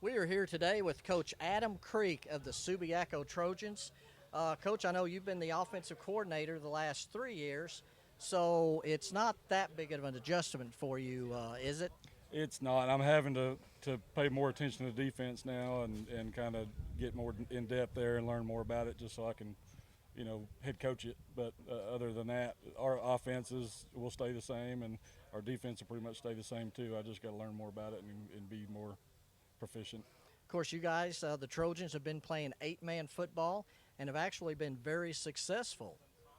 We are here today with Coach Adam Creek of the Subiaco Trojans. Coach, I know you've been the offensive coordinator the last 3 years, so it's not that big of an adjustment for you, is it? It's not. I'm having to pay more attention to defense now and kind of get more in depth there and learn more about it just so I can, head coach it. But other than that, our offenses will stay the same and our defense will pretty much stay the same too. I just got to learn more about it and be more proficient. Of course, you guys, the Trojans, have been playing 8-man football and have actually been very successful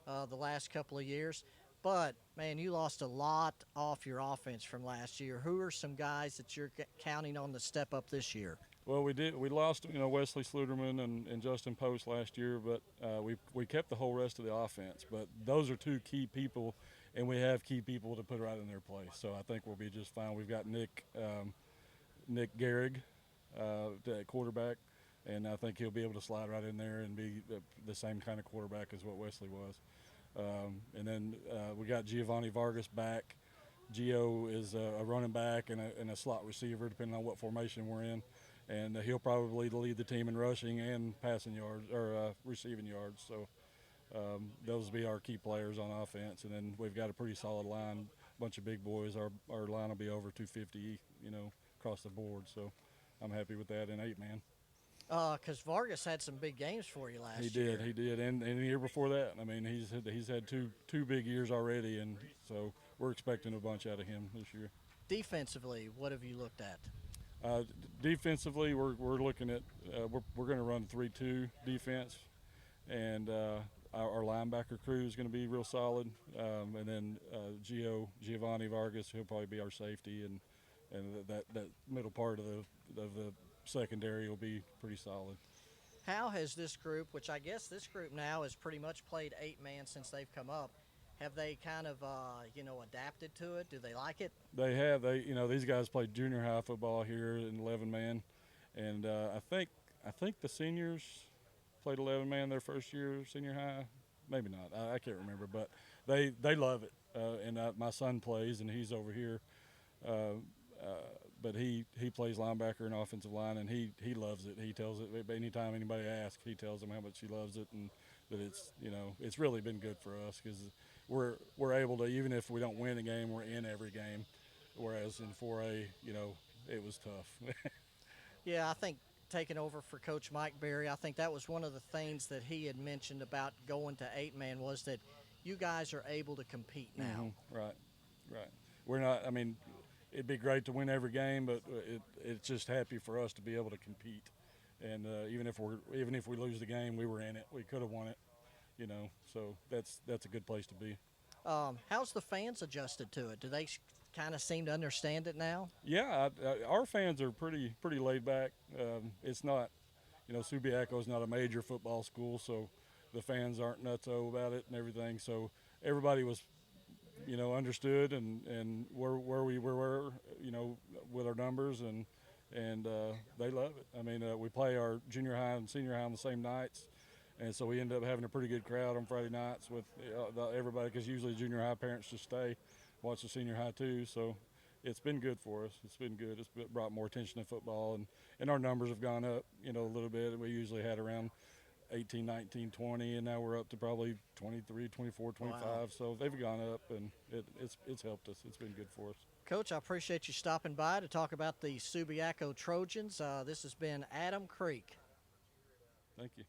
the last couple of years. But, man, you lost a lot off your offense from last year. Who are some guys that you're counting on to step up this year? Well, we did. We lost, Wesley Sluderman and Justin Post last year, but we kept the whole rest of the offense. But those are two key people, and we have key people to put right in their place. So I think we'll be just fine. We've got Nick Gehrig at quarterback, and I think he'll be able to slide right in there and be the same kind of quarterback as what Wesley was. And then we got Giovanni Vargas back. Gio is a running back and a slot receiver, depending on what formation we're in. And he'll probably lead the team in rushing and passing yards or receiving yards. So those will be our key players on offense. And then we've got a pretty solid line, bunch of big boys. Our line will be over 250, across the board. So I'm happy with that in 8-man. Because Vargas had some big games for you last year. He did, and the year before that. I mean, he's had two big years already, and so we're expecting a bunch out of him this year. Defensively, what have you looked at? Defensively, we're looking at we're going to run 3-2 defense, and our linebacker crew is going to be real solid, and then Giovanni Vargas, he'll probably be our safety, and that middle part of the secondary will be pretty solid. How has this group, which I guess this group now has pretty much played 8-man since they've come up, have they kind of adapted to it? Do they like it? They have. These guys played junior high football here in 11-man, and I think the seniors played 11-man their first year senior high. Maybe not. I can't remember, but they love it. And my son plays, and he's over here. But he plays linebacker and offensive line, and he loves it. He tells it anytime anybody asks, he tells them how much he loves it, and that it's really been good for us because we're able to, even if we don't win a game, we're in every game. Whereas in 4A, it was tough. Yeah, I think taking over for Coach Mike Berry, I think that was one of the things that he had mentioned about going to 8-man was that you guys are able to compete now. Mm-hmm. Right. We're not. I mean, it'd be great to win every game, but it's just happy for us to be able to compete. And even if we lose the game, we were in it. We could have won it, So that's a good place to be. How's the fans adjusted to it? Do they kind of seem to understand it now? Yeah, our fans are pretty laid back. It's not, Subiaco is not a major football school, so the fans aren't nutso about it and everything. So everybody was, understood and where we were, with our numbers and they love it. I mean, we play our junior high and senior high on the same nights, and so we end up having a pretty good crowd on Friday nights with everybody because usually junior high parents just stay, watch the senior high too. So it's been good for us. It's been good. It's brought more attention to football, and our numbers have gone up, a little bit. We usually had around 18, 19, 20, and now we're up to probably 23, 24, 25. Wow. So they've gone up, and it's helped us. It's been good for us. Coach, I appreciate you stopping by to talk about the Subiaco Trojans. This has been Adam Creek. Thank you.